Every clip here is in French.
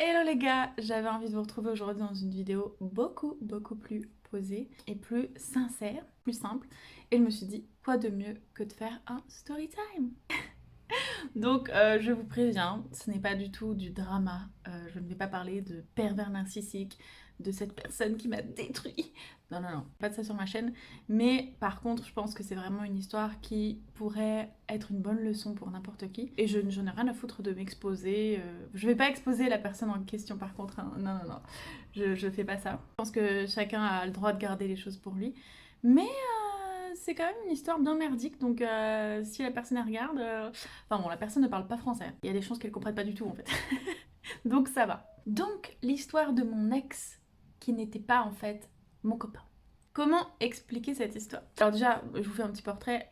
Hello les gars, j'avais envie de vous retrouver aujourd'hui dans une vidéo beaucoup plus posée et plus sincère, plus simple. Et je me suis dit, quoi de mieux que de faire un story time? Donc je vous préviens, ce n'est pas du tout du drama. Je ne vais pas parler de pervers narcissique, de cette personne qui m'a détruit. Non, non, non, pas de ça sur ma chaîne. Mais par contre, je pense que c'est vraiment une histoire qui pourrait être une bonne leçon pour n'importe qui. Et j'en ai rien à foutre de m'exposer. Je vais pas exposer la personne en question par contre, hein. Non, non, non, je fais pas ça. Je pense que chacun a le droit de garder les choses pour lui. Mais c'est quand même une histoire bien merdique, donc si la personne elle regarde, enfin bon, la personne ne parle pas français. Il y a des choses qu'elle comprenne pas du tout en fait. Donc ça va. Donc l'histoire de mon ex qui n'était pas en fait mon copain. Comment expliquer cette histoire? Alors déjà, je vous fais un petit portrait.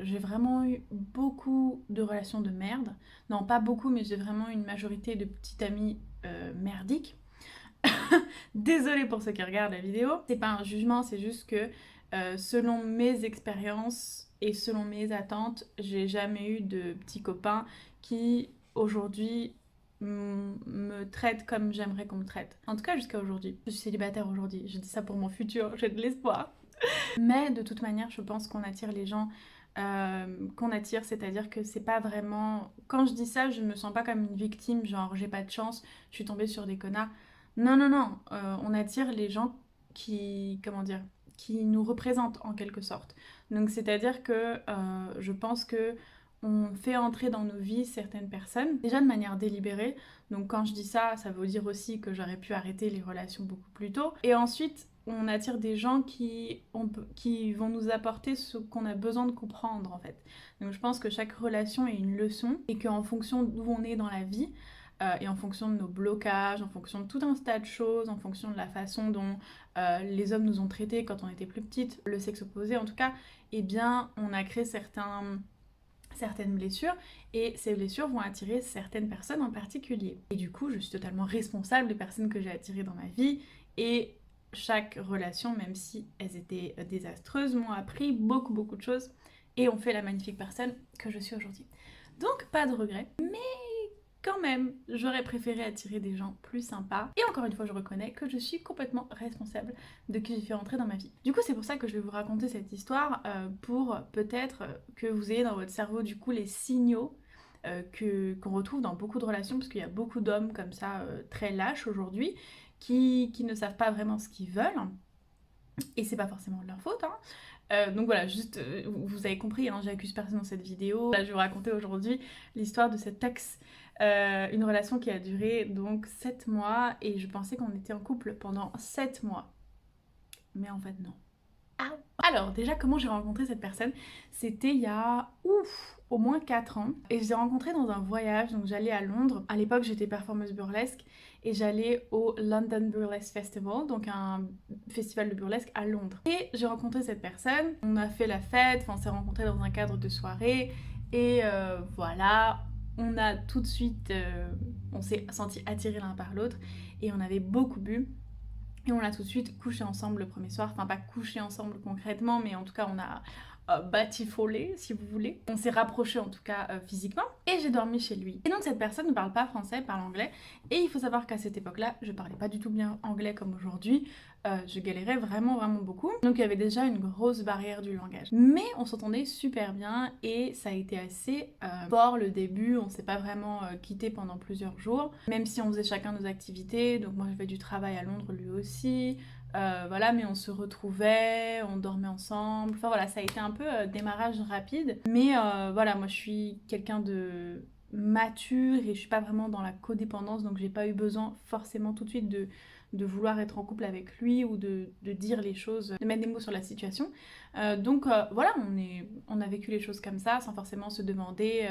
J'ai vraiment eu beaucoup de relations de merde. Non, pas beaucoup, mais j'ai vraiment une majorité de petites amies merdiques. Désolée pour ceux qui regardent la vidéo. C'est pas un jugement, c'est juste que selon mes expériences et selon mes attentes, j'ai jamais eu de petits copains qui aujourd'hui me traitent comme j'aimerais qu'on me traite. En tout cas jusqu'à aujourd'hui. Je suis célibataire aujourd'hui, je dis ça pour mon futur, j'ai de l'espoir. Mais de toute manière, je pense qu'on attire les gens qu'on attire, c'est-à-dire que c'est pas vraiment... Quand je dis ça, je me sens pas comme une victime, genre j'ai pas de chance, je suis tombée sur des connards. Non, non, non, on attire les gens qui, comment dire, qui nous représentent en quelque sorte. Donc c'est-à-dire que je pense que on fait entrer dans nos vies certaines personnes, déjà de manière délibérée. Donc quand je dis ça, ça veut dire aussi que j'aurais pu arrêter les relations beaucoup plus tôt. Et ensuite, on attire des gens qui vont nous apporter ce qu'on a besoin de comprendre en fait. Donc je pense que chaque relation est une leçon et qu'en fonction d'où on est dans la vie, et en fonction de nos blocages, en fonction de tout un tas de choses, en fonction de la façon dont les hommes nous ont traités quand on était plus petite, le sexe opposé en tout cas, eh bien on a créé certaines blessures et ces blessures vont attirer certaines personnes en particulier. Et du coup, je suis totalement responsable des personnes que j'ai attirées dans ma vie et chaque relation, même si elles étaient désastreuses, m'ont appris beaucoup de choses et ont fait la magnifique personne que je suis aujourd'hui. Donc pas de regrets, mais quand même, j'aurais préféré attirer des gens plus sympas. Et encore une fois, je reconnais que je suis complètement responsable de qui j'ai fait entrer dans ma vie. Du coup, c'est pour ça que je vais vous raconter cette histoire pour peut-être que vous ayez dans votre cerveau du coup les signaux qu'on retrouve dans beaucoup de relations, parce qu'il y a beaucoup d'hommes comme ça très lâches aujourd'hui qui ne savent pas vraiment ce qu'ils veulent. Et c'est pas forcément de leur faute, hein. Donc voilà, juste, vous avez compris, hein, j'accuse personne dans cette vidéo. Là, je vais vous raconter aujourd'hui l'histoire de cet ex. Une relation qui a duré donc 7 mois et je pensais qu'on était en couple pendant 7 mois. Mais en fait, non. Alors, déjà, comment j'ai rencontré cette personne? C'était il y a, au moins 4 ans. Et je l'ai rencontrée dans un voyage, donc j'allais à Londres. À l'époque, j'étais performeuse burlesque et j'allais au London Burlesque Festival, donc un festival de burlesque à Londres. Et j'ai rencontré cette personne, on a fait la fête, enfin, on s'est rencontrés dans un cadre de soirée. Et voilà, on a tout de suite, on s'est sentis attirés l'un par l'autre et on avait beaucoup bu. Et on a tout de suite couché ensemble le premier soir, enfin pas couché ensemble concrètement, mais en tout cas on a batifolé si vous voulez. On s'est rapprochés en tout cas physiquement et j'ai dormi chez lui. Et donc cette personne ne parle pas français, elle parle anglais. Et il faut savoir qu'à cette époque-là, je parlais pas du tout bien anglais comme aujourd'hui. Je galérais vraiment beaucoup. Donc il y avait déjà une grosse barrière du langage. Mais on s'entendait super bien et ça a été assez fort le début. On s'est pas vraiment quitté pendant plusieurs jours. Même si on faisait chacun nos activités. Donc moi j'avais du travail à Londres, lui aussi. Voilà, mais on se retrouvait, on dormait ensemble. Enfin voilà, ça a été un peu démarrage rapide. Mais voilà, moi je suis quelqu'un de mature et je suis pas vraiment dans la codépendance, donc j'ai pas eu besoin forcément tout de suite de vouloir être en couple avec lui ou de dire les choses, de mettre des mots sur la situation. Donc voilà, on a vécu les choses comme ça sans forcément se demander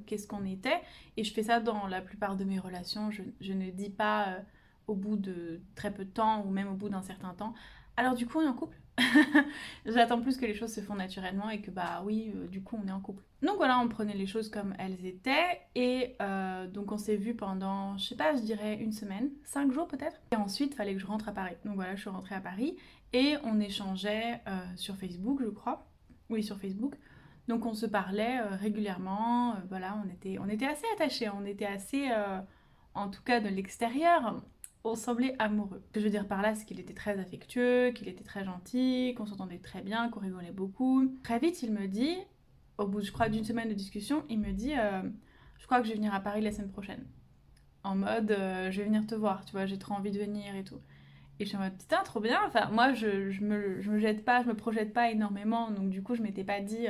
qu'est-ce qu'on était. Et je fais ça dans la plupart de mes relations. Je ne dis pas au bout de très peu de temps ou même au bout d'un certain temps. Alors du coup, on est en couple. J'attends plus que les choses se font naturellement et que bah oui, du coup on est en couple. Donc voilà, on prenait les choses comme elles étaient et donc on s'est vu pendant, je sais pas, je dirais une semaine, 5 jours peut-être. Et ensuite, il fallait que je rentre à Paris. Donc voilà, je suis rentrée à Paris et on échangeait sur Facebook, je crois. Oui, sur Facebook. Donc on se parlait régulièrement, voilà, on était assez attachés, on était assez... en tout cas de l'extérieur, on semblait amoureux. Ce que je veux dire par là, c'est qu'il était très affectueux, qu'il était très gentil, qu'on s'entendait très bien, qu'on rigolait beaucoup. Très vite, il me dit, au bout, je crois, d'une semaine de discussion, il me dit je crois que je vais venir à Paris la semaine prochaine. En mode, je vais venir te voir, tu vois, j'ai trop envie de venir et tout. Et je suis en mode, putain, trop bien. Enfin, moi, je me jette pas, je me projette pas énormément. Donc, du coup, je m'étais pas dit,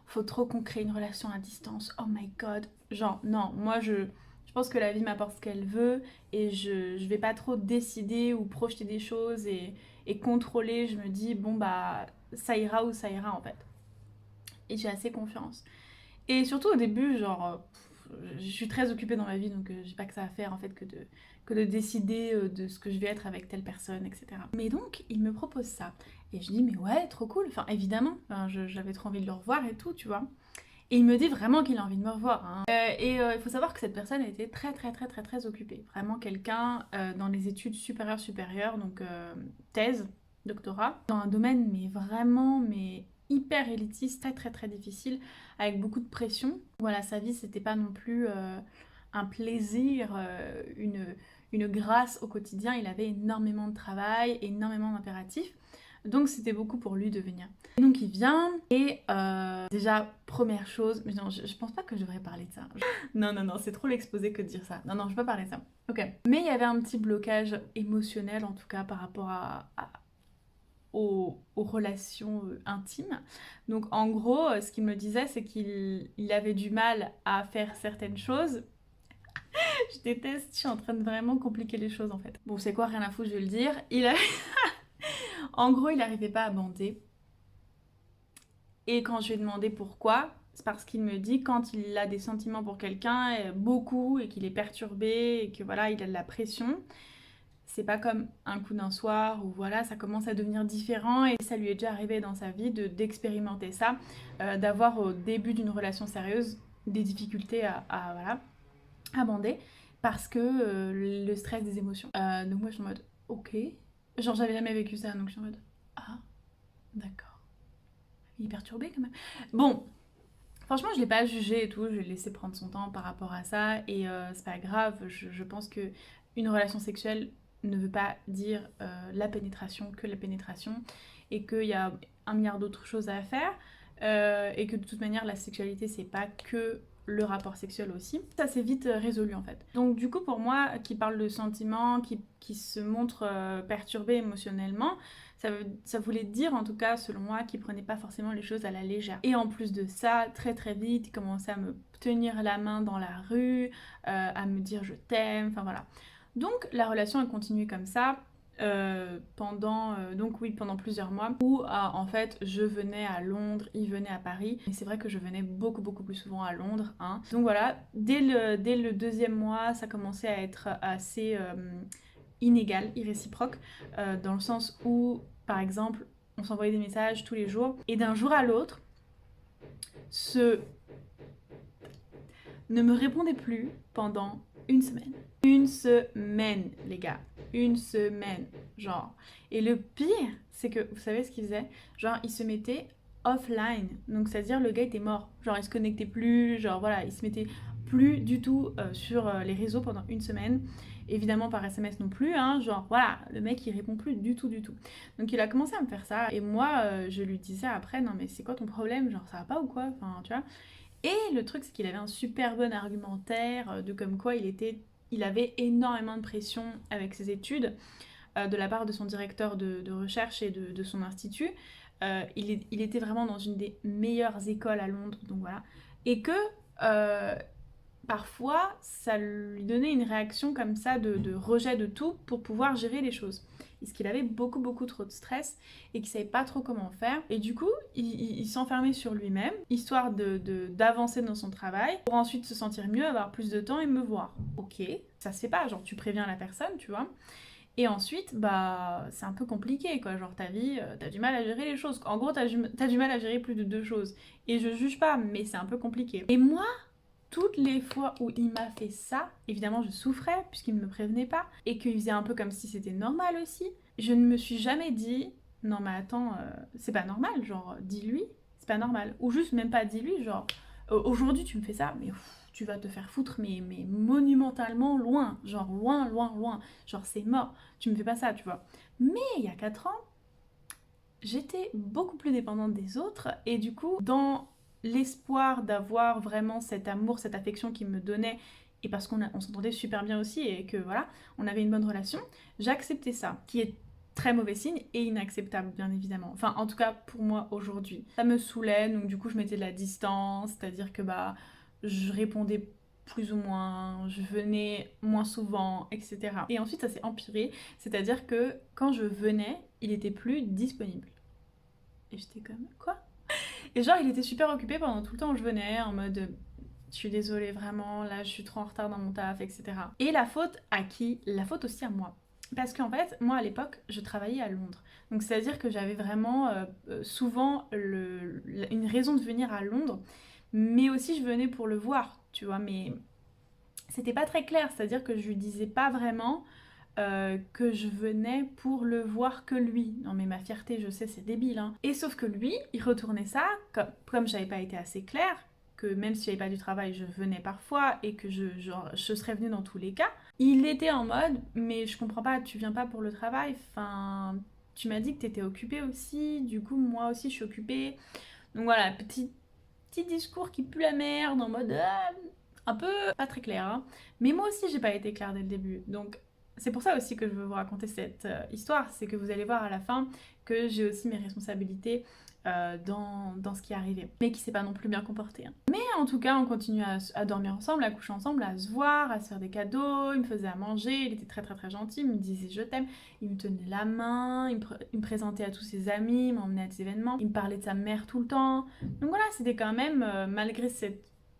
faut trop qu'on crée une relation à distance. Oh my god. Genre, non, moi, je pense que la vie m'apporte ce qu'elle veut. Et je vais pas trop décider ou projeter des choses et contrôler. Je me dis, bon, bah, ça ira où ça ira, en fait. Et j'ai assez confiance. Et surtout au début, genre, je suis très occupée dans ma vie, donc j'ai pas que ça à faire en fait que de décider de ce que je vais être avec telle personne, etc. Mais donc, il me propose ça. Et je dis, mais ouais, trop cool. Enfin, évidemment, enfin, j'avais trop envie de le revoir et tout, tu vois. Et il me dit vraiment qu'il a envie de me revoir, hein. Il faut savoir que cette personne était très occupée. Vraiment quelqu'un dans les études supérieures, donc thèse, doctorat, dans un domaine mais vraiment mais hyper élitiste, très difficile, avec beaucoup de pression. Voilà, sa vie c'était pas non plus un plaisir, une grâce au quotidien. Il avait énormément de travail, énormément d'impératifs. Donc c'était beaucoup pour lui de venir. Et donc il vient et déjà première chose, mais non je pense pas que je devrais parler de ça. Non, c'est trop l'exposé que de dire ça. Non, je vais pas parler de ça. Ok. Mais il y avait un petit blocage émotionnel en tout cas par rapport aux relations intimes. Donc en gros, ce qu'il me disait c'est qu'il avait du mal à faire certaines choses. Je déteste, je suis en train de vraiment compliquer les choses en fait. Bon c'est quoi, rien à foutre, je vais le dire. En gros, il n'arrivait pas à bander. Et quand je lui ai demandé pourquoi, c'est parce qu'il me dit quand il a des sentiments pour quelqu'un, beaucoup, et qu'il est perturbé, et que voilà, il a de la pression, c'est pas comme un coup d'un soir où voilà, ça commence à devenir différent. Et ça lui est déjà arrivé dans sa vie d'expérimenter ça, d'avoir au début d'une relation sérieuse des difficultés voilà, à bander parce que le stress des émotions. Donc moi je suis en mode ok. Genre j'avais jamais vécu ça, donc je suis en mode ah d'accord. Il est perturbé quand même. Bon, franchement, je l'ai pas jugé et tout, je l'ai laissé prendre son temps par rapport à ça et c'est pas grave. Je pense que une relation sexuelle ne veut pas dire la pénétration que la pénétration et qu'il y a un milliard d'autres choses à faire et que de toute manière la sexualité c'est pas que le rapport sexuel aussi. Ça s'est vite résolu en fait. Donc du coup pour moi qui parle de sentiments, qui se montre perturbé émotionnellement, ça voulait dire en tout cas selon moi qu'il prenait pas forcément les choses à la légère. Et en plus de ça, très vite, il commençait à me tenir la main dans la rue, à me dire je t'aime, enfin voilà. Donc la relation a continué comme ça. Pendant plusieurs mois où en fait je venais à Londres, il venait à Paris et c'est vrai que je venais beaucoup plus souvent à Londres, hein. Donc voilà, dès le deuxième mois ça commençait à être assez inégal, irréciproque dans le sens où par exemple on s'envoyait des messages tous les jours et d'un jour à l'autre ne me répondait plus pendant une semaine. Une semaine, les gars. Une semaine, genre. Et le pire, c'est que, vous savez ce qu'il faisait? Genre, il se mettait offline. Donc, c'est-à-dire, le gars était mort. Genre, il se connectait plus. Genre, voilà, il se mettait plus du tout sur les réseaux pendant une semaine. Évidemment, par SMS non plus. Hein, genre, voilà, le mec, il répond plus du tout. Donc, il a commencé à me faire ça. Et moi, je lui disais après, non, mais c'est quoi ton problème? Genre, ça va pas ou quoi? Enfin, tu vois. Et le truc, c'est qu'il avait un super bon argumentaire de comme quoi il avait énormément de pression avec ses études de la part de son directeur de recherche et de son institut. Il était vraiment dans une des meilleures écoles à Londres, donc voilà. Et que parfois, ça lui donnait une réaction comme ça de rejet de tout pour pouvoir gérer les choses. Parce qu'il avait beaucoup trop de stress et qu'il savait pas trop comment faire. Et du coup, il s'enfermait sur lui-même, histoire d'avancer dans son travail, pour ensuite se sentir mieux, avoir plus de temps et me voir. Ok, ça se fait pas, genre tu préviens la personne, tu vois. Et ensuite, bah, c'est un peu compliqué, quoi. Genre, ta vie, t'as du mal à gérer les choses. En gros, t'as du mal à gérer plus de deux choses. Et je juge pas, mais c'est un peu compliqué. Et moi, toutes les fois où il m'a fait ça, évidemment je souffrais puisqu'il ne me prévenait pas et qu'il faisait un peu comme si c'était normal aussi. Je ne me suis jamais dit non mais attends, c'est pas normal, genre dis-lui, c'est pas normal. Ou juste même pas dis-lui, genre aujourd'hui tu me fais ça, mais tu vas te faire foutre, mais monumentalement loin, genre loin, loin, loin, genre c'est mort, tu me fais pas ça, tu vois. Mais il y a 4 ans, j'étais beaucoup plus dépendante des autres, et du coup, dans l'espoir d'avoir vraiment cet amour, cette affection qu'il me donnait, et parce on s'entendait super bien aussi, et que voilà, on avait une bonne relation, j'acceptais ça, qui est très mauvais signe et inacceptable, bien évidemment. Enfin, en tout cas, pour moi, aujourd'hui. Ça me saoulait, donc du coup, je mettais de la distance, c'est-à-dire que bah, je répondais plus ou moins, je venais moins souvent, etc. Et ensuite, ça s'est empiré, c'est-à-dire que quand je venais, il était plus disponible. Et j'étais comme, quoi? Et genre, il était super occupé pendant tout le temps où je venais, en mode, je suis désolée vraiment, là je suis trop en retard dans mon taf, etc. Et la faute à qui? La faute aussi à moi. Parce qu'en fait, moi à l'époque, je travaillais à Londres. Donc c'est-à-dire que j'avais vraiment souvent une raison de venir à Londres, mais aussi je venais pour le voir, tu vois, mais c'était pas très clair, c'est-à-dire que je lui disais pas vraiment que je venais pour le voir que lui. Non mais ma fierté, je sais, c'est débile, hein. Et sauf que lui, il retournait ça, comme j'avais pas été assez claire, que même si j'avais pas du travail, je venais parfois et que je serais venue dans tous les cas, il était en mode, mais je comprends pas, tu viens pas pour le travail, enfin, tu m'as dit que t'étais occupée aussi, du coup moi aussi je suis occupée. Donc voilà, petit discours qui pue la merde, en mode un peu pas très clair, hein. Mais moi aussi j'ai pas été claire dès le début, donc c'est pour ça aussi que je veux vous raconter cette histoire, c'est que vous allez voir à la fin que j'ai aussi mes responsabilités dans ce qui est arrivé, mais qui s'est pas non plus bien comporté, hein. Mais en tout cas, on continue à dormir ensemble, à coucher ensemble, à se voir, à se faire des cadeaux, il me faisait à manger, il était très très très gentil, il me disait je t'aime, il me tenait la main, il me présentait à tous ses amis, il m'emmenait à des événements, il me parlait de sa mère tout le temps. Donc voilà, c'était quand même, malgré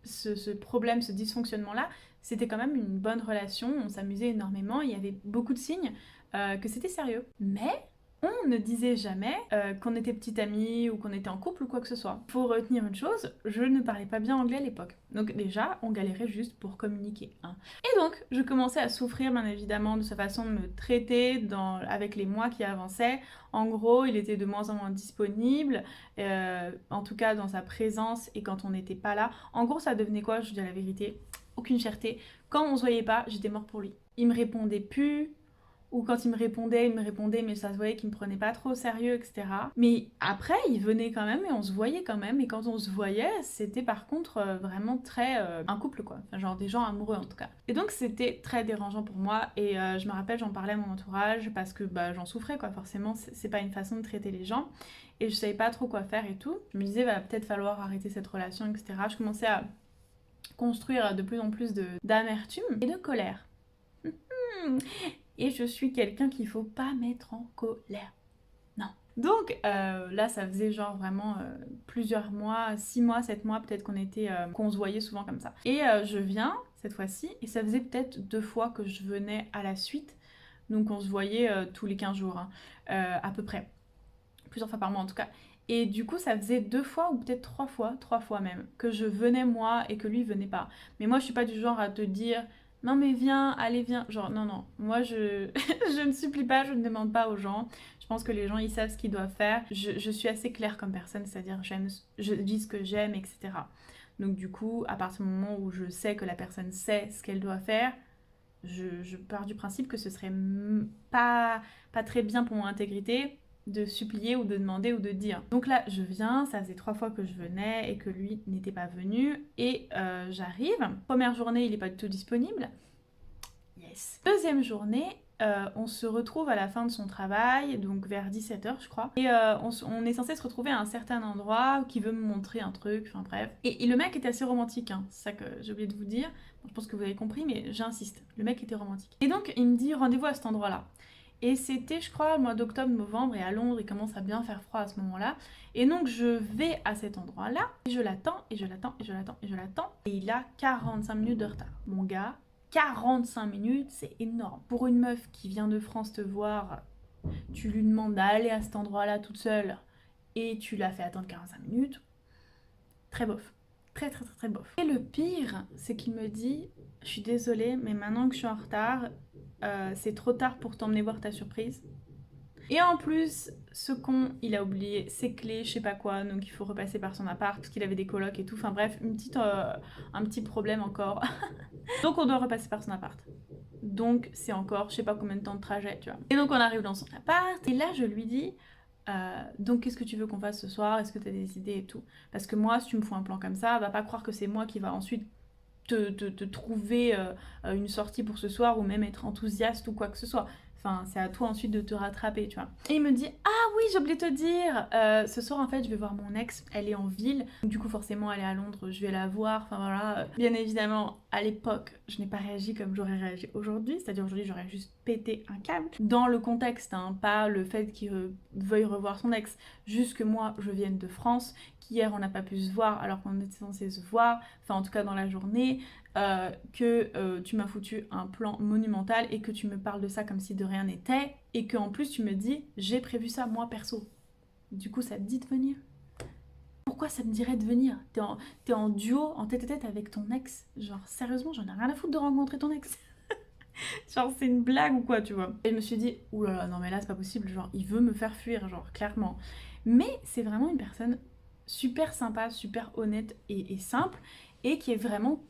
ce problème, ce dysfonctionnement-là, c'était quand même une bonne relation, on s'amusait énormément, il y avait beaucoup de signes que c'était sérieux. Mais on ne disait jamais qu'on était petite amie ou qu'on était en couple ou quoi que ce soit. Faut retenir une chose, je ne parlais pas bien anglais à l'époque. Donc déjà, on galérait juste pour communiquer, hein. Et donc, je commençais à souffrir bien évidemment de sa façon de me traiter avec les mois qui avançaient. En gros, il était de moins en moins disponible, en tout cas dans sa présence et quand on n'était pas là. En gros, ça devenait quoi? Je dis la vérité, aucune fierté. Quand on se voyait pas, j'étais morte pour lui. Il me répondait plus, ou quand il me répondait, mais ça se voyait qu'il me prenait pas trop au sérieux, etc. Mais après, il venait quand même et on se voyait quand même. Et quand on se voyait, c'était par contre vraiment très un couple, quoi. Enfin, genre des gens amoureux en tout cas. Et donc c'était très dérangeant pour moi. Et je me rappelle, j'en parlais à mon entourage parce que bah, j'en souffrais, quoi. Forcément, c'est pas une façon de traiter les gens. Et je savais pas trop quoi faire et tout. Je me disais, va peut-être falloir arrêter cette relation, etc. Je commençais à construire de plus en plus d'amertume et de colère. Et je suis quelqu'un qu'il faut pas mettre en colère. Non. Donc là, ça faisait genre vraiment plusieurs mois, 6 mois, 7 mois peut-être qu'on se voyait souvent comme ça. Et je viens cette fois-ci, et ça faisait peut-être 2 fois que je venais à la suite. Donc on se voyait tous les 15 jours, hein, à peu près. Plusieurs fois par mois en tout cas. Et du coup, ça faisait 2 fois ou peut-être 3 fois même, que je venais moi et que lui venait pas. Mais moi, je suis pas du genre à te dire non mais viens, allez viens. Genre non, non, moi je, je ne supplie pas, je ne demande pas aux gens. Je pense que les gens ils savent ce qu'ils doivent faire. Je suis assez claire comme personne, c'est-à-dire je dis ce que j'aime, etc. Donc du coup, à partir du moment où je sais que la personne sait ce qu'elle doit faire, je pars du principe que ce serait pas très bien pour mon intégrité de supplier ou de demander ou de dire. Donc là, je viens, ça faisait 3 fois que je venais et que lui n'était pas venu. Et j'arrive. Première journée, il n'est pas du tout disponible. Yes. Deuxième journée, on se retrouve à la fin de son travail, donc vers 17h je crois. Et on est censé se retrouver à un certain endroit qui veut me montrer un truc, enfin bref. Et le mec était assez romantique, hein, c'est ça que j'ai oublié de vous dire. Bon, je pense que vous avez compris, mais j'insiste, le mec était romantique. Et donc il me dit rendez-vous à cet endroit-là. Et c'était, je crois, le mois d'octobre, novembre, et à Londres, il commence à bien faire froid à ce moment-là. Et donc, je vais à cet endroit-là, et je l'attends, et je l'attends, et je l'attends, et je l'attends. Et il a 45 minutes de retard. Mon gars, 45 minutes, c'est énorme. Pour une meuf qui vient de France te voir, tu lui demandes d'aller à cet endroit-là toute seule, et tu l'as fait attendre 45 minutes, très bof. Très très très très bof. Et le pire, c'est qu'il me dit, je suis désolée, mais maintenant que je suis en retard, c'est trop tard pour t'emmener voir ta surprise. Et en plus, ce con, il a oublié ses clés, je sais pas quoi, donc il faut repasser par son appart, parce qu'il avait des colocs et tout. Enfin bref, un petit problème encore. Donc on doit repasser par son appart. Donc c'est encore, je sais pas combien de temps de trajet, tu vois. Et donc on arrive dans son appart, et là je lui dis, donc qu'est-ce que tu veux qu'on fasse ce soir? Est-ce que tu as des idées et tout? Parce que moi, si tu me fous un plan comme ça, va pas croire que c'est moi qui va ensuite te trouver une sortie pour ce soir ou même être enthousiaste ou quoi que ce soit. Enfin, c'est à toi ensuite de te rattraper, tu vois. Et il me dit, ah oui, j'ai oublié de te dire, ce soir en fait je vais voir mon ex, elle est en ville, du coup forcément elle est à Londres, je vais la voir, enfin voilà. Bien évidemment, à l'époque, je n'ai pas réagi comme j'aurais réagi aujourd'hui, c'est-à-dire aujourd'hui j'aurais juste pété un câble. Dans le contexte, hein, pas le fait qu'il veuille revoir son ex, juste que moi je vienne de France, qu'hier on n'a pas pu se voir alors qu'on était censé se voir, enfin en tout cas dans la journée, que tu m'as foutu un plan monumental et que tu me parles de ça comme si de rien n'était et que en plus tu me dis j'ai prévu ça moi perso. Du coup ça te dit de venir? Pourquoi ça me dirait de venir? T'es en duo, en tête-à-tête avec ton ex? Genre sérieusement j'en ai rien à foutre de rencontrer ton ex. Genre c'est une blague ou quoi tu vois? Et je me suis dit oulala non mais là c'est pas possible, genre il veut me faire fuir genre clairement. Mais c'est vraiment une personne super sympa, super honnête et simple et qui est vraiment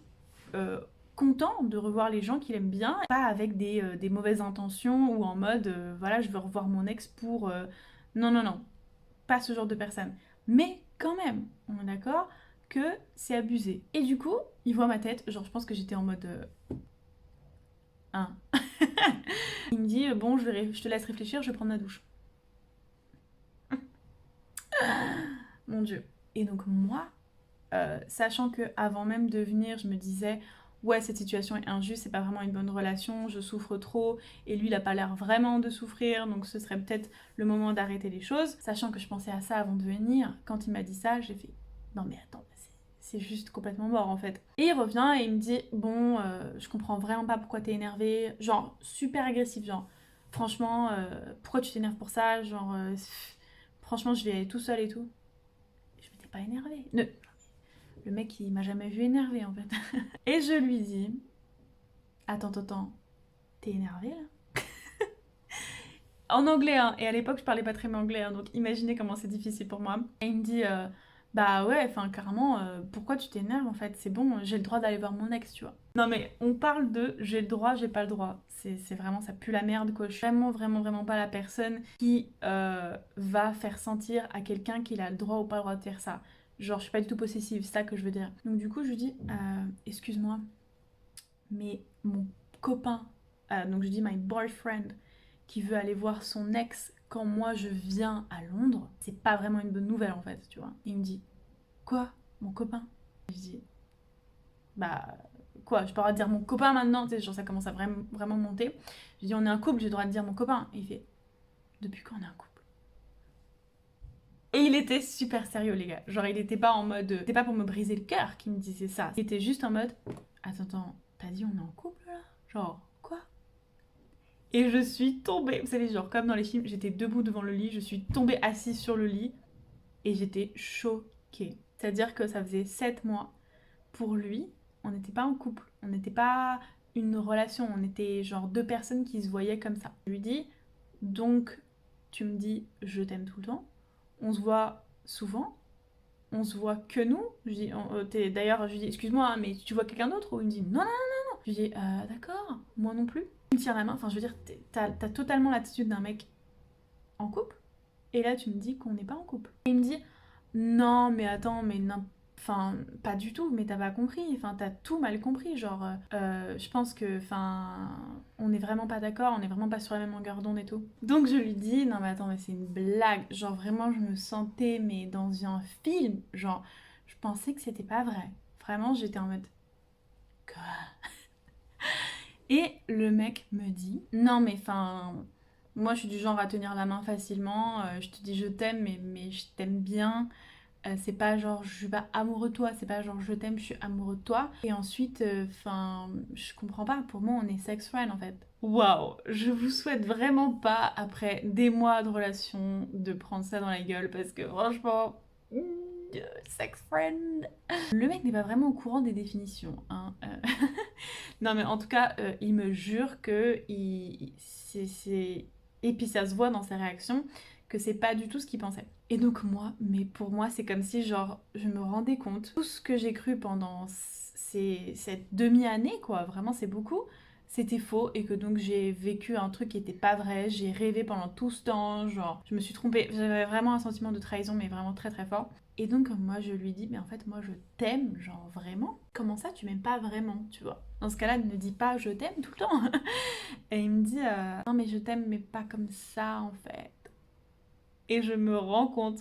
content de revoir les gens qu'il aime bien, pas avec des mauvaises intentions ou en mode voilà je veux revoir mon ex pour... Non, non, non, pas ce genre de personne. Mais quand même, on est d'accord que c'est abusé. Et du coup, il voit ma tête, genre je pense que j'étais en mode... Hein. Il me dit, bon je te laisse réfléchir, je vais prendre ma douche. Mon Dieu. Et donc moi, sachant que avant même de venir, je me disais ouais cette situation est injuste, c'est pas vraiment une bonne relation, je souffre trop et lui il a pas l'air vraiment de souffrir donc ce serait peut-être le moment d'arrêter les choses. Sachant que je pensais à ça avant de venir, quand il m'a dit ça, j'ai fait non mais attends, c'est juste complètement mort en fait. Et il revient et il me dit bon je comprends vraiment pas pourquoi t'es énervé, genre super agressif, genre franchement pourquoi tu t'énerves pour ça, genre franchement je vais aller tout seul et tout. Je m'étais pas énervée. Le mec, il m'a jamais vu énervé en fait. Et je lui dis attends, t'es énervé là? En anglais, hein. Et à l'époque, je parlais pas très bien anglais, hein, donc imaginez comment c'est difficile pour moi. Et il me dit bah ouais, enfin carrément, pourquoi tu t'énerves en fait? C'est bon, j'ai le droit d'aller voir mon ex, tu vois. Non mais on parle de j'ai le droit, j'ai pas le droit. C'est vraiment, ça pue la merde quoi. Je suis vraiment pas la personne qui va faire sentir à quelqu'un qu'il a le droit ou pas le droit de faire ça. Genre, je suis pas du tout possessive, c'est ça que je veux dire. Donc du coup, je lui dis excuse-moi, mais mon copain, donc je dis my boyfriend, qui veut aller voir son ex quand moi je viens à Londres, c'est pas vraiment une bonne nouvelle en fait, tu vois. Et il me dit quoi, mon copain? Je dis bah quoi, j'ai pas le droit de dire mon copain maintenant, tu sais, genre ça commence à vraiment monter. Je dis on est un couple, j'ai le droit de dire mon copain. Et il fait depuis quand on est un couple? Et il était super sérieux les gars, genre il était pas en mode, c'était pas pour me briser le cœur qu'il me disait ça, il était juste en mode attends, t'as dit on est en couple là? Genre quoi? Et je suis tombée, vous savez, genre comme dans les films, j'étais debout devant le lit, je suis tombée assise sur le lit et j'étais choquée. C'est-à-dire que ça faisait 7 mois. Pour lui, on n'était pas en couple, on n'était pas une relation, on était genre deux personnes qui se voyaient comme ça. Je lui dis, donc tu me dis je t'aime tout le temps, on se voit souvent, on se voit que nous. Je dis, d'ailleurs, je lui dis excuse-moi, hein, mais tu vois quelqu'un d'autre? Ou il me dit non. Je lui dis d'accord, moi non plus. Il me tire la main, enfin je veux dire, t'as totalement l'attitude d'un mec en couple, et là tu me dis qu'on n'est pas en couple. Et il me dit non mais attends, mais non, enfin pas du tout, mais t'as pas compris, enfin t'as tout mal compris, genre je pense que, enfin on est vraiment pas d'accord, on est vraiment pas sur la même longueur d'onde et tout. Donc je lui dis non mais attends, mais c'est une blague, genre vraiment je me sentais mais dans un film, genre je pensais que c'était pas vrai, vraiment j'étais en mode quoi? Et le mec me dit non mais enfin moi je suis du genre à tenir la main facilement, je te dis je t'aime mais je t'aime bien. C'est pas genre je suis pas amoureux de toi, c'est pas genre je t'aime, je suis amoureux de toi. Et ensuite, enfin, je comprends pas, pour moi on est sex friend en fait. Waouh, je vous souhaite vraiment pas, après des mois de relation, de prendre ça dans la gueule parce que franchement, sex friend. Le mec n'est pas vraiment au courant des définitions, hein. Non mais en tout cas, il me jure que Et puis ça se voit dans ses réactions que c'est pas du tout ce qu'il pensait. Et donc moi, mais pour moi c'est comme si genre je me rendais compte, tout ce que j'ai cru pendant cette demi-année quoi, vraiment c'est beaucoup, c'était faux et que donc j'ai vécu un truc qui était pas vrai, j'ai rêvé pendant tout ce temps, genre je me suis trompée, j'avais vraiment un sentiment de trahison mais vraiment très très fort. Et donc moi je lui dis mais en fait moi je t'aime genre vraiment. Comment ça tu m'aimes pas vraiment tu vois. Dans ce cas-là ne dis pas je t'aime tout le temps. Et il me dit non mais je t'aime mais pas comme ça en fait. Et je me rends compte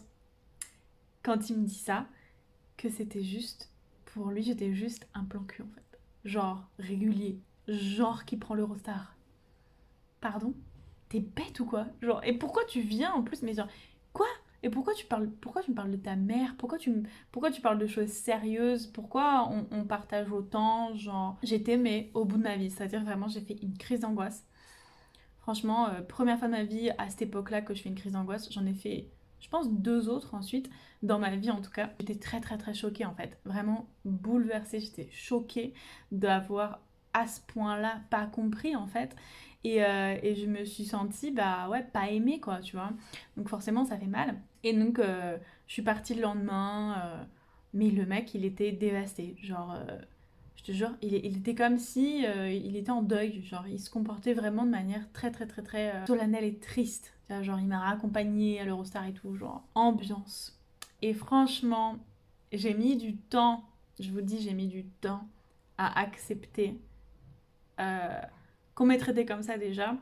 quand il me dit ça que c'était juste pour lui j'étais juste un plan cul en fait. Genre régulier, genre qui prend l'Eurostar. Pardon? T'es bête ou quoi? Genre, et pourquoi tu viens en plus? Mais genre, quoi? Et pourquoi tu me parles de ta mère? Pourquoi tu parles de choses sérieuses? Pourquoi on partage autant? Genre, j'étais mais au bout de ma vie, c'est-à-dire vraiment j'ai fait une crise d'angoisse. Franchement, première fois de ma vie à cette époque-là que je fais une crise d'angoisse, j'en ai fait, je pense, deux autres ensuite, dans ma vie en tout cas. J'étais très très très choquée en fait, vraiment bouleversée, j'étais choquée d'avoir à ce point-là pas compris en fait. Et je me suis sentie, bah ouais, pas aimée quoi, tu vois. Donc forcément ça fait mal. Et donc je suis partie le lendemain, mais le mec il était dévasté, genre... je te jure, il était comme si il était en deuil, genre il se comportait vraiment de manière très très très très solennelle et triste. Tu vois, genre il m'a raccompagnée à l'Eurostar et tout, genre ambiance. Et franchement, j'ai mis du temps, je vous dis j'ai mis du temps à accepter euh, qu'on m'ait traité comme ça déjà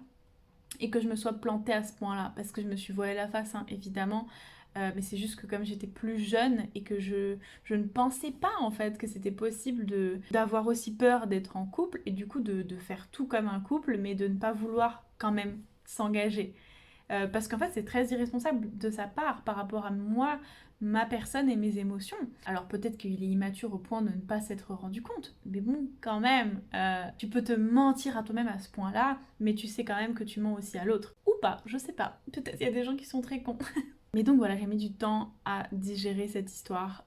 et que je me sois plantée à ce point-là parce que je me suis voilée la face hein, évidemment. Mais c'est juste que comme j'étais plus jeune et que je ne pensais pas en fait que c'était possible d'avoir aussi peur d'être en couple et du coup de faire tout comme un couple mais de ne pas vouloir quand même s'engager. Parce qu'en fait c'est très irresponsable de sa part par rapport à moi, ma personne et mes émotions. Alors peut-être qu'il est immature au point de ne pas s'être rendu compte, mais bon quand même, tu peux te mentir à toi-même à ce point-là, mais tu sais quand même que tu mens aussi à l'autre. Ou pas, je sais pas. Peut-être il y a des gens qui sont très cons. Mais donc voilà, j'ai mis du temps à digérer cette histoire.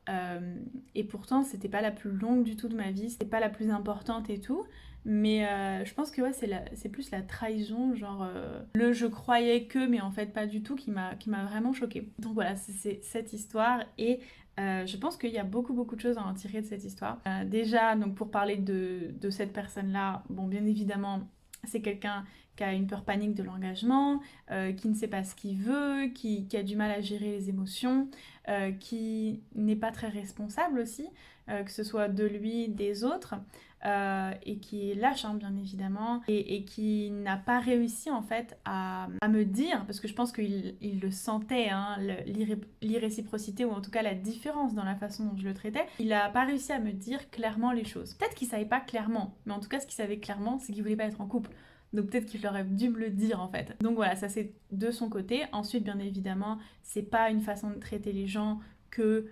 Et pourtant, c'était pas la plus longue du tout de ma vie, c'était pas la plus importante et tout. Mais je pense que ouais, c'est plus la trahison, genre le je croyais que, mais en fait pas du tout, qui m'a vraiment choquée. Donc voilà, c'est cette histoire et je pense qu'il y a beaucoup beaucoup de choses à en tirer de cette histoire. Déjà, donc pour parler de cette personne-là, bon bien évidemment, c'est quelqu'un qui a une peur panique de l'engagement, qui ne sait pas ce qu'il veut, qui a du mal à gérer les émotions, qui n'est pas très responsable aussi, que ce soit de lui, des autres, et qui est lâche hein, bien évidemment, et qui n'a pas réussi en fait à me dire, parce que je pense qu'il le sentait, hein, l'irréciprocité ou en tout cas la différence dans la façon dont je le traitais, il n'a pas réussi à me dire clairement les choses. Peut-être qu'il savait pas clairement, mais en tout cas ce qu'il savait clairement, c'est qu'il voulait pas être en couple. Donc peut-être qu'il aurait dû me le dire en fait. Donc voilà, ça c'est de son côté. Ensuite, bien évidemment, c'est pas une façon de traiter les gens que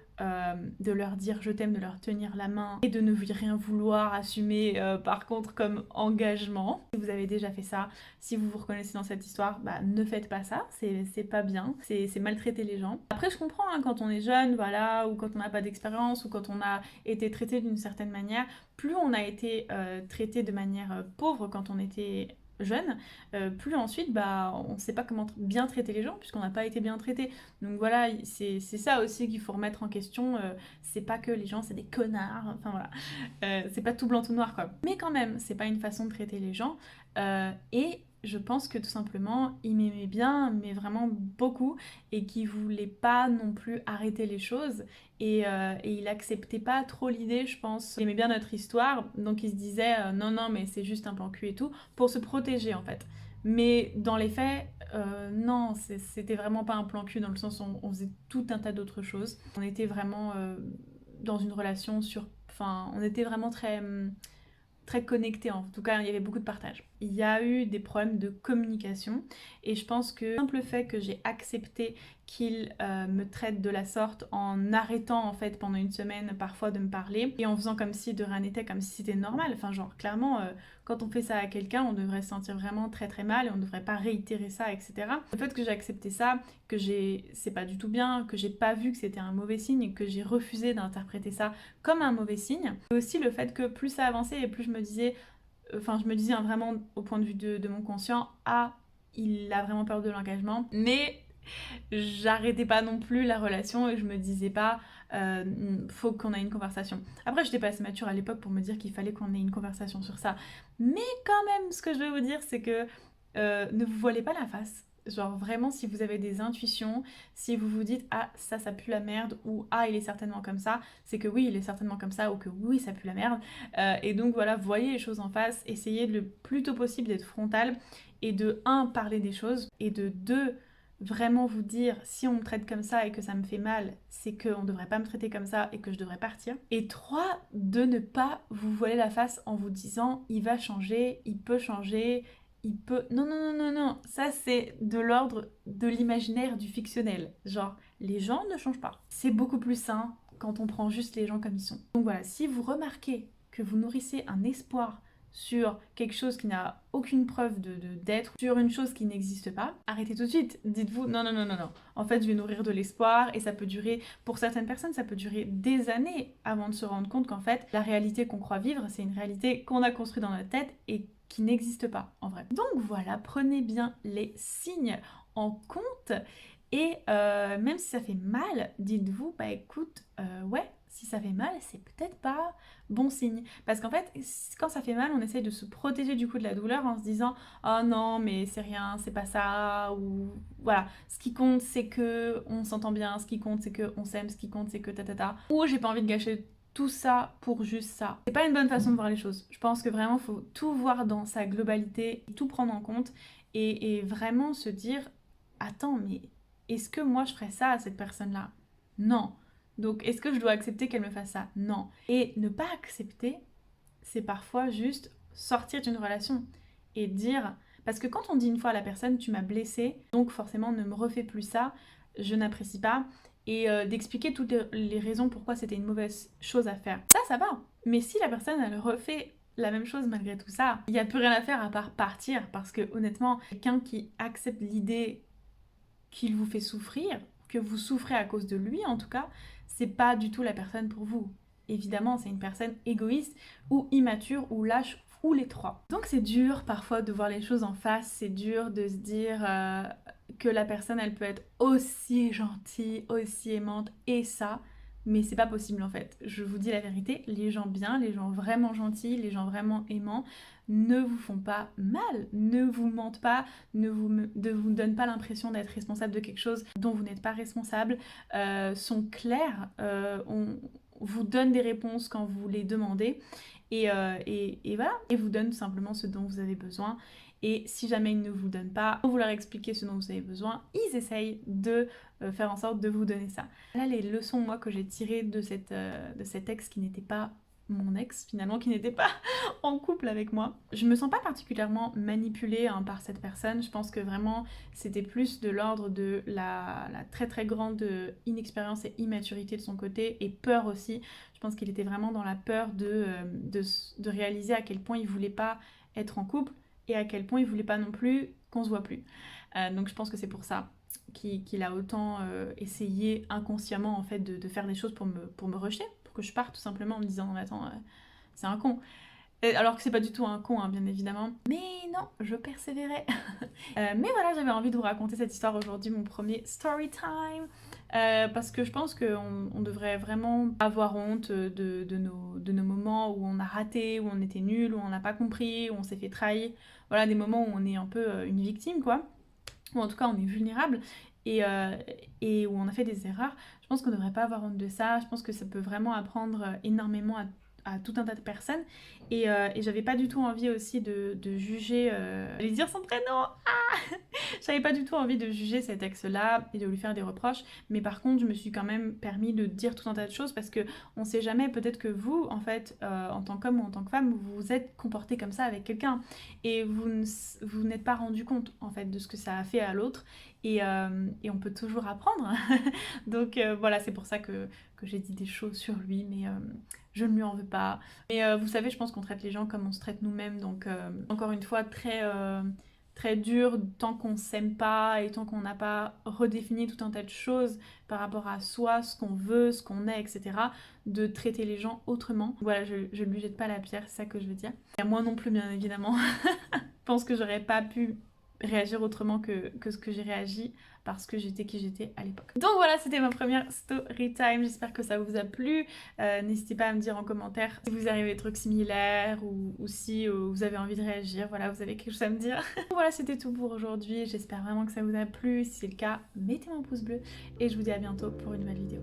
de leur dire je t'aime, de leur tenir la main et de ne rien vouloir assumer par contre comme engagement. Si vous avez déjà fait ça, si vous vous reconnaissez dans cette histoire, bah ne faites pas ça, c'est pas bien, c'est maltraiter les gens. Après je comprends hein, quand on est jeune, voilà, ou quand on n'a pas d'expérience, ou quand on a été traité d'une certaine manière, plus on a été traité de manière pauvre quand on était jeune, plus ensuite bah on sait pas comment bien traiter les gens puisqu'on n'a pas été bien traité. Donc voilà, c'est ça aussi qu'il faut remettre en question. C'est pas que les gens c'est des connards, enfin voilà, c'est pas tout blanc tout noir quoi. Mais quand même, c'est pas une façon de traiter les gens. Et je pense que tout simplement, il m'aimait bien, mais vraiment beaucoup, et qu'il voulait pas non plus arrêter les choses. Et il acceptait pas trop l'idée, je pense. Il aimait bien notre histoire, donc il se disait non, non, mais c'est juste un plan cul et tout, pour se protéger en fait. Mais dans les faits, non, c'était vraiment pas un plan cul dans le sens où on faisait tout un tas d'autres choses. On était vraiment dans une relation sur... Enfin, on était vraiment très connectés, en tout cas il y avait beaucoup de partage. Il y a eu des problèmes de communication et je pense que le simple fait que j'ai accepté qu'il me traite de la sorte en arrêtant en fait pendant une semaine parfois de me parler et en faisant comme si de rien n'était, comme si c'était normal, enfin genre clairement quand on fait ça à quelqu'un on devrait se sentir vraiment très très mal et on ne devrait pas réitérer ça etc. Le fait que j'ai accepté ça, que c'est pas du tout bien, que j'ai pas vu que c'était un mauvais signe et que j'ai refusé d'interpréter ça comme un mauvais signe, et aussi le fait que plus ça avançait et plus je me disais, enfin je me disais hein, vraiment au point de vue de mon conscient, ah il a vraiment peur de l'engagement. Mais j'arrêtais pas non plus la relation et je me disais pas faut qu'on ait une conversation. Après j'étais pas assez mature à l'époque pour me dire qu'il fallait qu'on ait une conversation sur ça. Mais quand même ce que je veux vous dire c'est que ne vous voilez pas la face. Genre vraiment si vous avez des intuitions, si vous vous dites ah ça pue la merde ou ah il est certainement comme ça, c'est que oui il est certainement comme ça ou que oui ça pue la merde. Et donc voilà, voyez les choses en face, essayez le plus tôt possible d'être frontal et de un parler des choses et de deux vraiment vous dire si on me traite comme ça et que ça me fait mal, c'est qu'on ne devrait pas me traiter comme ça et que je devrais partir. Et 3, de ne pas vous voiler la face en vous disant il va changer, il peut changer, il peut... Non, non, non, non, non, ça c'est de l'ordre de l'imaginaire, du fictionnel. Genre, les gens ne changent pas. C'est beaucoup plus sain quand on prend juste les gens comme ils sont. Donc voilà, si vous remarquez que vous nourrissez un espoir sur quelque chose qui n'a aucune preuve d'être, sur une chose qui n'existe pas, arrêtez tout de suite. Dites-vous non, non, non, non, non. En fait, je vais nourrir de l'espoir et ça peut durer, pour certaines personnes, ça peut durer des années avant de se rendre compte qu'en fait, la réalité qu'on croit vivre, c'est une réalité qu'on a construite dans notre tête et qui n'existe pas en vrai. Donc voilà, prenez bien les signes en compte et même si ça fait mal, dites-vous, bah écoute, ouais, si ça fait mal, c'est peut-être pas bon signe. Parce qu'en fait, quand ça fait mal, on essaye de se protéger du coup de la douleur en se disant oh non, mais c'est rien, c'est pas ça, ou voilà. Ce qui compte, c'est que on s'entend bien, ce qui compte, c'est que on s'aime, ce qui compte, c'est que ta. Ou j'ai pas envie de gâcher tout ça pour juste ça. C'est pas une bonne façon de voir les choses. Je pense que vraiment, faut tout voir dans sa globalité, tout prendre en compte et vraiment se dire attends, mais est-ce que moi je ferais ça à cette personne-là? Non. Donc, est-ce que je dois accepter qu'elle me fasse ça? Non. Et ne pas accepter, c'est parfois juste sortir d'une relation et dire... Parce que quand on dit une fois à la personne, tu m'as blessé, donc forcément ne me refais plus ça, je n'apprécie pas, et d'expliquer toutes les raisons pourquoi c'était une mauvaise chose à faire. Ça va. Mais si la personne, elle refait la même chose malgré tout ça, il n'y a plus rien à faire à part partir, parce que honnêtement, quelqu'un qui accepte l'idée qu'il vous fait souffrir, que vous souffrez à cause de lui en tout cas, c'est pas du tout la personne pour vous. Évidemment, c'est une personne égoïste ou immature ou lâche ou les trois. Donc c'est dur parfois de voir les choses en face, c'est dur de se dire que la personne elle peut être aussi gentille, aussi aimante et ça, mais c'est pas possible en fait. Je vous dis la vérité, les gens bien, les gens vraiment gentils, les gens vraiment aimants ne vous font pas mal, ne vous mentent pas, ne vous donnent pas l'impression d'être responsable de quelque chose dont vous n'êtes pas responsable, sont clairs, vous donnent des réponses quand vous les demandez et voilà, et vous donnent tout simplement ce dont vous avez besoin. Et si jamais ils ne vous donnent pas, vous leur expliquez ce dont vous avez besoin, ils essayent de faire en sorte de vous donner ça. Là, les leçons, moi, que j'ai tirées de cet ex qui n'était pas mon ex, finalement, qui n'était pas en couple avec moi. Je me sens pas particulièrement manipulée par cette personne. Je pense que vraiment, c'était plus de l'ordre de la très très grande inexpérience et immaturité de son côté, et peur aussi. Je pense qu'il était vraiment dans la peur de réaliser à quel point il voulait pas être en couple, et à quel point il voulait pas non plus qu'on se voit plus. Donc je pense que c'est pour ça qu'il a autant essayé inconsciemment en fait de faire des choses pour me rejeter, pour que je parte tout simplement en me disant non mais attends, c'est un con. Alors que c'est pas du tout un con, hein, bien évidemment. Mais non, je persévérais. Mais voilà, j'avais envie de vous raconter cette histoire aujourd'hui, mon premier story time. Parce que je pense qu'on devrait vraiment avoir honte de nos moments où on a raté, où on était nul, où on n'a pas compris, où on s'est fait trahir. Voilà, des moments où on est un peu une victime, quoi. Ou en tout cas, on est vulnérable et où on a fait des erreurs. Je pense qu'on ne devrait pas avoir honte de ça. Je pense que ça peut vraiment apprendre énormément à tout un tas de personnes. Et j'avais pas du tout envie aussi de juger... J'allais dire son prénom. Ah j'avais pas du tout envie de juger cet ex-là et de lui faire des reproches. Mais par contre, je me suis quand même permis de dire tout un tas de choses parce que on sait jamais, peut-être que vous, en fait, en tant qu'homme ou en tant que femme, vous vous êtes comporté comme ça avec quelqu'un. Et vous n'êtes pas rendu compte, en fait, de ce que ça a fait à l'autre. Et on peut toujours apprendre. Donc voilà, c'est pour ça que j'ai dit des choses sur lui. Mais... je ne lui en veux pas. Mais vous savez, je pense qu'on traite les gens comme on se traite nous-mêmes. Donc, encore une fois, très dur tant qu'on s'aime pas et tant qu'on n'a pas redéfini tout un tas de choses par rapport à soi, ce qu'on veut, ce qu'on est, etc. De traiter les gens autrement. Voilà, je ne lui jette pas la pierre, c'est ça que je veux dire. Et à moi non plus, bien évidemment. Je pense que j'aurais pas pu réagir autrement que ce que j'ai réagi parce que j'étais qui j'étais à l'époque. Donc voilà, c'était ma première story time, j'espère que ça vous a plu. N'hésitez pas à me dire en commentaire si vous arrivez des trucs similaires ou si vous avez envie de réagir, voilà, vous avez quelque chose à me dire. Voilà, c'était tout pour aujourd'hui, j'espère vraiment que ça vous a plu. Si c'est le cas, mettez-moi un pouce bleu et je vous dis à bientôt pour une nouvelle vidéo.